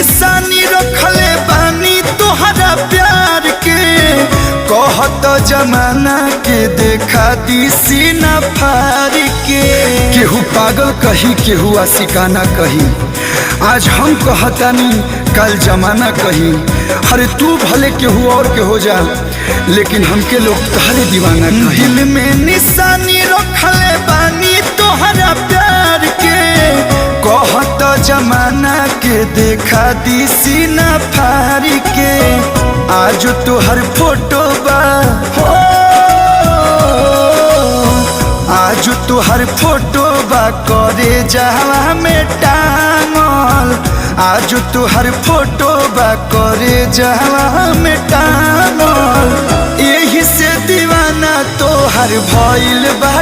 निशानी रखले बानी तोहरा प्यार के। कहत जमाना के देखा दी सीना फाड़ के। केहू पागल कही केहू आशिकाना कही, आज हम कहतानी कल जमाना कही। अरे तू भले केहू और के हो जा, लेकिन हमके लोग तहरे दीवाना कही। दिल में निशानी रखले बानी तोहरा प्यार के। कहत जमाना के देखा दी सीना फाड़ के। आज तोहर फोटो बा हो, आज तोहर फोटो बा करे जावा में टांगल। आज तोहर फोटो बा करे जावा में टांगल। यही से दीवाना तोहर भइल बा